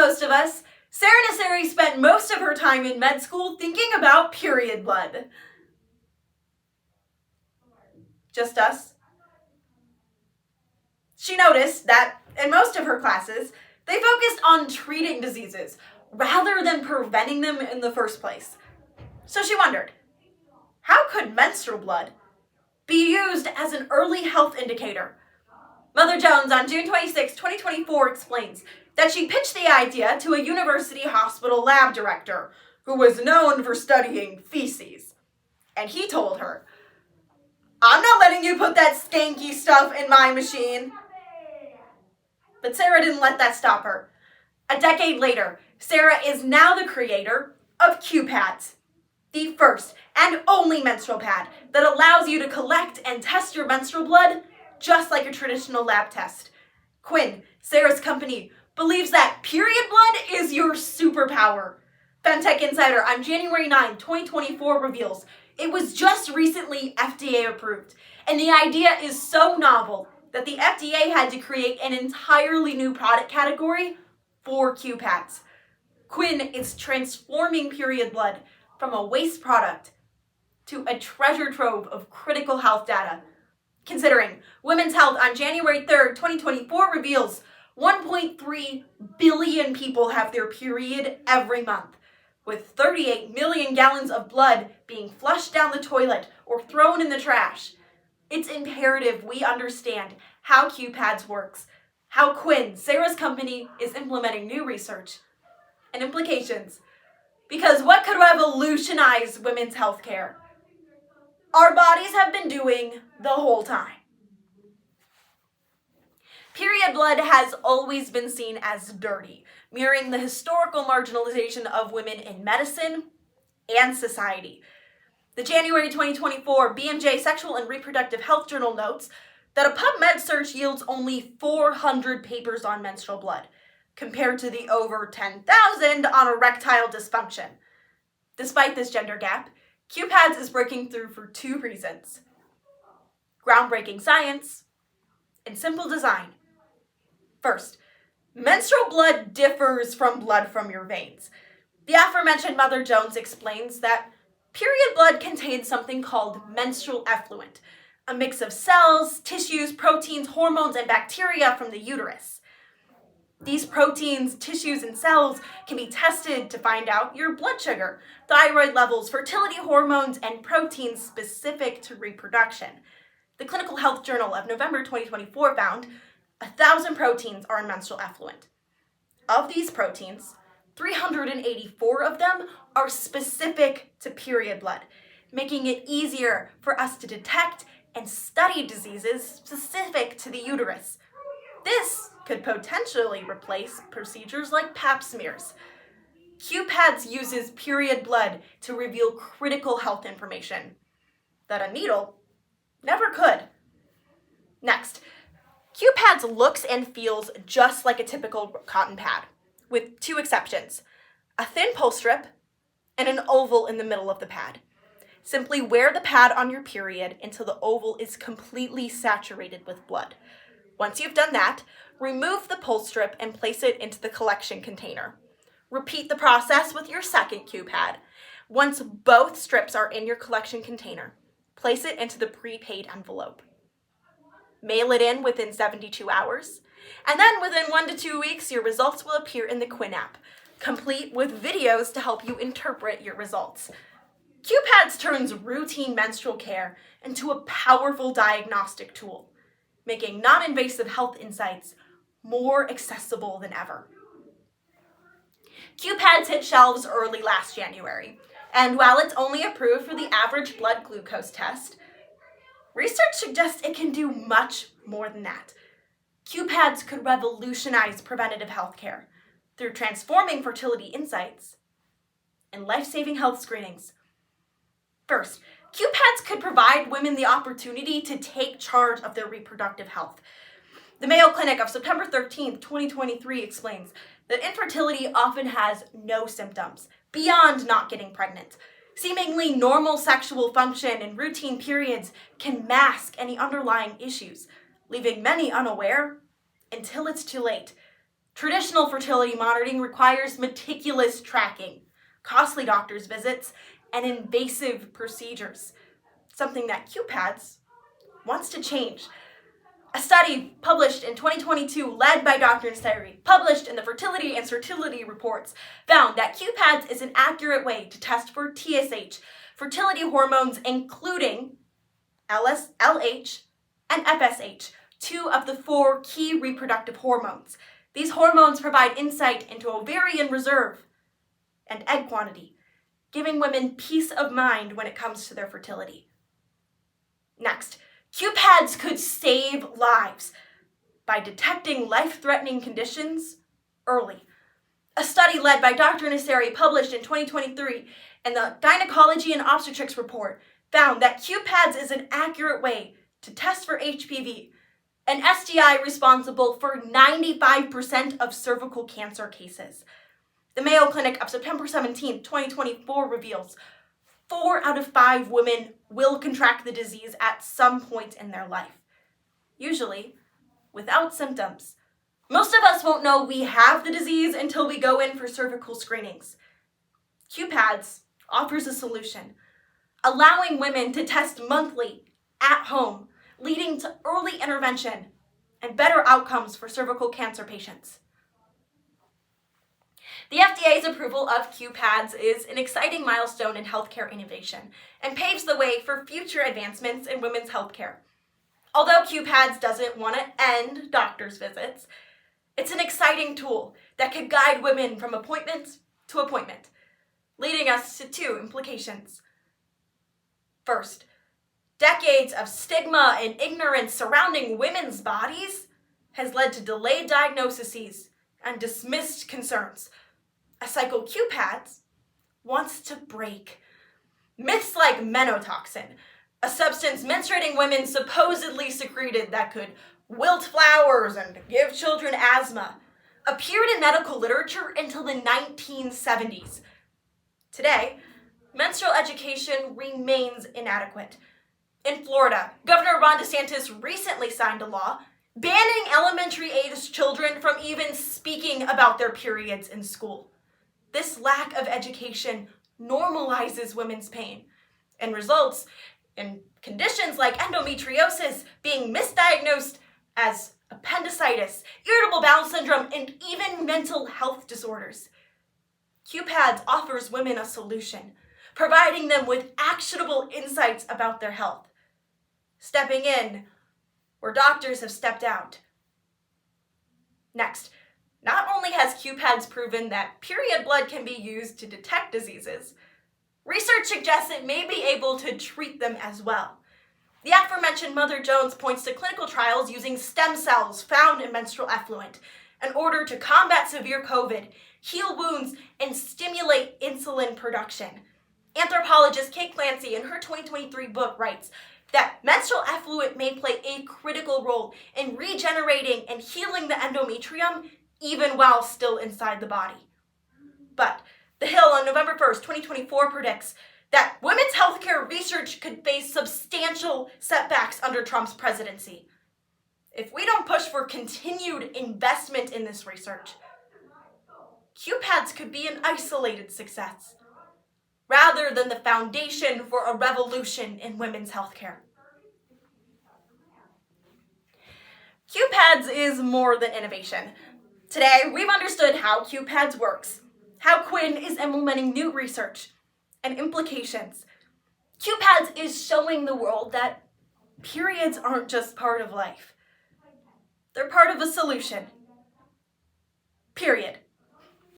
most of us, Sarah Nasseri spent most of her time in med school thinking about period blood. Just us. She noticed that in most of her classes, they focused on treating diseases rather than preventing them in the first place. So she wondered, how could menstrual blood be used as an early health indicator? Mother Jones on June 26, 2024 explains that she pitched the idea to a university hospital lab director who was known for studying feces. And he told her, "I'm not letting you put that skanky stuff in my machine." But Sarah didn't let that stop her. A decade later, Sarah is now the creator of Q-Pads, the first and only menstrual pad that allows you to collect and test your menstrual blood just like a traditional lab test. Quinn, Sarah's company, believes that period blood is your superpower. FemTech Insider on January 9, 2024 reveals it was just recently FDA approved, and the idea is so novel that the FDA had to create an entirely new product category for Q-Pads. Quinn is transforming period blood from a waste product to a treasure trove of critical health data. Considering Women's Health on January 3rd, 2024 reveals 1.3 billion people have their period every month, with 38 million gallons of blood being flushed down the toilet or thrown in the trash. It's imperative we understand how Q-Pads works, how Quinn, Sarah's company, is implementing new research and implications. Because what could revolutionize women's healthcare? Our bodies have been doing the whole time. Period blood has always been seen as dirty, mirroring the historical marginalization of women in medicine and society. The January 2024 BMJ Sexual and Reproductive Health Journal notes that a PubMed search yields only 400 papers on menstrual blood, compared to the over 10,000 on erectile dysfunction. Despite this gender gap, Q-Pads is breaking through for two reasons: groundbreaking science and simple design. First, menstrual blood differs from blood from your veins. The aforementioned Mother Jones explains that period blood contains something called menstrual effluent, a mix of cells, tissues, proteins, hormones, and bacteria from the uterus. These proteins, tissues, and cells can be tested to find out your blood sugar, thyroid levels, fertility hormones, and proteins specific to reproduction. The Clinical Health Journal of November 2024 found 1,000 proteins are in menstrual effluent. Of these proteins, 384 of them are specific to period blood, making it easier for us to detect and study diseases specific to the uterus. This could potentially replace procedures like pap smears. Q-Pads uses period blood to reveal critical health information that a needle never could. Next, Q-Pads looks and feels just like a typical cotton pad, with two exceptions: a thin pull strip and an oval in the middle of the pad. Simply wear the pad on your period until the oval is completely saturated with blood. Once you've done that, remove the pull strip and place it into the collection container. Repeat the process with your second Q-Pad. Once both strips are in your collection container, place it into the prepaid envelope. Mail it in within 72 hours, and then within 1 to 2 weeks, your results will appear in the Quinn app, complete with videos to help you interpret your results. Q-Pads turns routine menstrual care into a powerful diagnostic tool, making non-invasive health insights more accessible than ever. Q-Pads hit shelves early last January, and while it's only approved for the average blood glucose test, research suggests it can do much more than that. Q-Pads could revolutionize preventative health care through transforming fertility insights and life-saving health screenings. First, Q-Pads could provide women the opportunity to take charge of their reproductive health. The Mayo Clinic of September 13, 2023 explains that infertility often has no symptoms beyond not getting pregnant. Seemingly normal sexual function and routine periods can mask any underlying issues, leaving many unaware until it's too late. Traditional fertility monitoring requires meticulous tracking, costly doctor's visits, and invasive procedures, something that QPADS wants to change. A study published in 2022, led by Dr. Nasseri, published in the Fertility and Fertility Reports, found that QPADS is an accurate way to test for TSH, fertility hormones including LH and FSH, two of the 4 key reproductive hormones. These hormones provide insight into ovarian reserve and egg quantity, giving women peace of mind when it comes to their fertility. Next, QPADS could save lives by detecting life-threatening conditions early. A study led by Dr. Nasseri, published in 2023 in the Gynecology and Obstetrics Report, found that QPADS is an accurate way to test for HPV, an STI responsible for 95% of cervical cancer cases. The Mayo Clinic of September 17, 2024 reveals 4 out of 5 women will contract the disease at some point in their life, usually without symptoms. Most of us won't know we have the disease until we go in for cervical screenings. QPADS offers a solution, allowing women to test monthly at home, leading to early intervention and better outcomes for cervical cancer patients. The FDA's approval of QPADS is an exciting milestone in healthcare innovation and paves the way for future advancements in women's healthcare. Although QPADS doesn't want to end doctor's visits, it's an exciting tool that could guide women from appointment to appointment, leading us to 2 implications. First, decades of stigma and ignorance surrounding women's bodies has led to delayed diagnoses and dismissed concerns. A cycle QPADS wants to break. Myths like menotoxin, a substance menstruating women supposedly secreted that could wilt flowers and give children asthma, appeared in medical literature until the 1970s. Today, menstrual education remains inadequate. In Florida, Governor Ron DeSantis recently signed a law banning elementary-aged children from even speaking about their periods in school. This lack of education normalizes women's pain and results in conditions like endometriosis being misdiagnosed as appendicitis, irritable bowel syndrome, and even mental health disorders. QPADS offers women a solution, providing them with actionable insights about their health, stepping in where doctors have stepped out. Next, not only has QPADS proven that period blood can be used to detect diseases, research suggests it may be able to treat them as well. The aforementioned Mother Jones points to clinical trials using stem cells found in menstrual effluent in order to combat severe COVID, heal wounds, and stimulate insulin production. Anthropologist Kate Clancy, in her 2023 book, writes that menstrual effluent may play a critical role in regenerating and healing the endometrium even while still inside the body. But The Hill on November 1st, 2024 predicts that women's healthcare research could face substantial setbacks under Trump's presidency. If we don't push for continued investment in this research, QPADS could be an isolated success, rather than the foundation for a revolution in women's healthcare. QPADS is more than innovation. Today, we've understood how QPADS works, how Quinn is implementing new research and implications. QPADS is showing the world that periods aren't just part of life. They're part of a solution. Period.